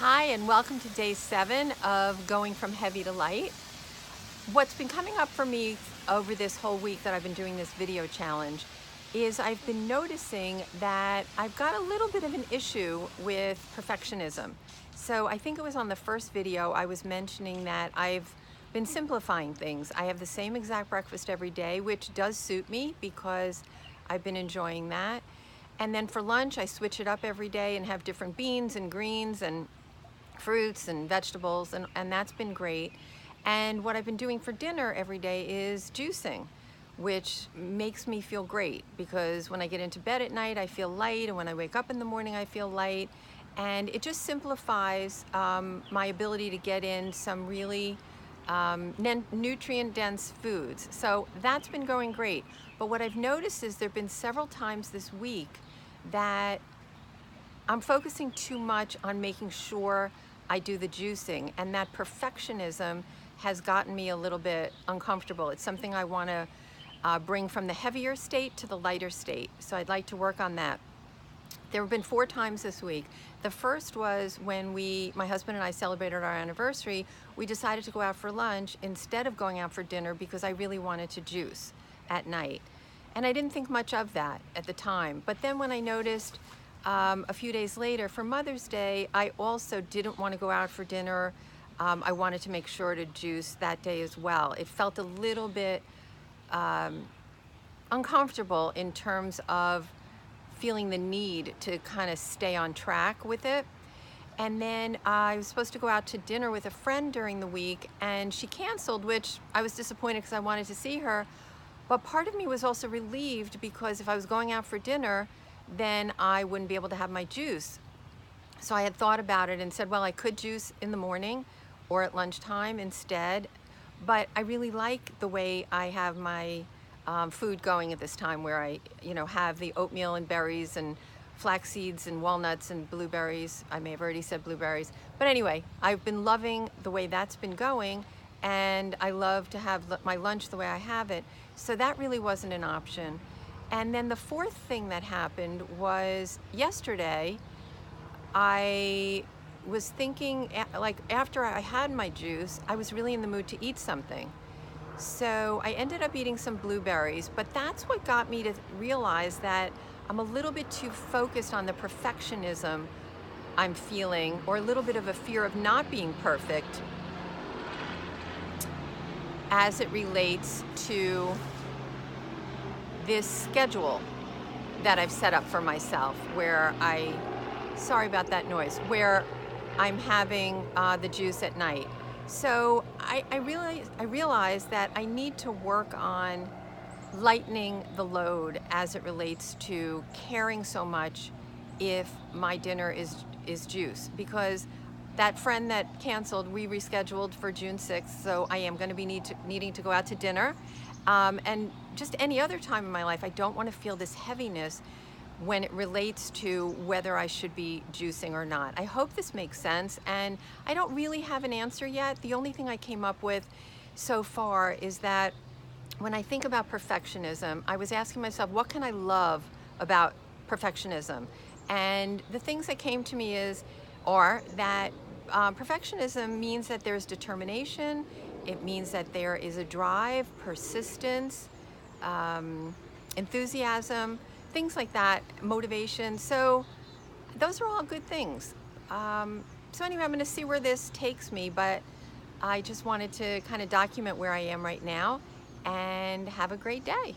Hi, and welcome to day 7 of going from heavy to light. What's been coming up for me over this whole week that I've been doing this video challenge is I've been noticing that I've got a little bit of an issue with perfectionism. So I think it was on the first video I was mentioning that I've been simplifying things. I have the same exact breakfast every day, which does suit me because I've been enjoying that. And then for lunch, I switch it up every day and have different beans and greens and fruits and vegetables, and that's been great. And what I've been doing for dinner every day is juicing, which makes me feel great because when I get into bed at night, I feel light, and when I wake up in the morning, I feel light. And it just simplifies my ability to get in some really nutrient-dense foods. So that's been going great. But what I've noticed is there have been several times this week that I'm focusing too much on making sure I do the juicing, and that perfectionism has gotten me a little bit uncomfortable. It's something I want to bring from the heavier state to the lighter state. So I'd like to work on that. There have been 4 times this week. The first was when my husband and I celebrated our anniversary. We decided to go out for lunch instead of going out for dinner because I really wanted to juice at night. And I didn't think much of that at the time. But then when I noticed a few days later for Mother's Day, I also didn't want to go out for dinner. I wanted to make sure to juice that day as well. It felt a little bit uncomfortable in terms of feeling the need to kind of stay on track with it. And then I was supposed to go out to dinner with a friend during the week, and she canceled, which I was disappointed because I wanted to see her. But part of me was also relieved because if I was going out for dinner, then I wouldn't be able to have my juice. So I had thought about it and said, well, I could juice in the morning or at lunchtime instead. But I really like the way I have my food going at this time, where I, have the oatmeal and berries and flax seeds and walnuts and blueberries. I may have already said blueberries. But anyway, I've been loving the way that's been going, and I love to have my lunch the way I have it. So that really wasn't an option. And then the fourth thing that happened was yesterday, I was thinking, like after I had my juice, I was really in the mood to eat something. So I ended up eating some blueberries, but that's what got me to realize that I'm a little bit too focused on the perfectionism I'm feeling, or a little bit of a fear of not being perfect as it relates to this schedule that I've set up for myself, where sorry about that noise, where I'm having the juice at night. So I realized that I need to work on lightening the load as it relates to caring so much if my dinner is juice, because that friend that canceled, we rescheduled for June 6th, so I am going to be needing to go out to dinner. And just any other time in my life, I don't want to feel this heaviness when it relates to whether I should be juicing or not. I hope this makes sense, and I don't really have an answer yet. The only thing I came up with so far is that when I think about perfectionism, I was asking myself, what can I love about perfectionism? And the things that came to me are that perfectionism means that there's determination. It means that there is a drive, persistence, enthusiasm, things like that, motivation. So those are all good things. So anyway, I'm going to see where this takes me, but I just wanted to kind of document where I am right now, and have a great day.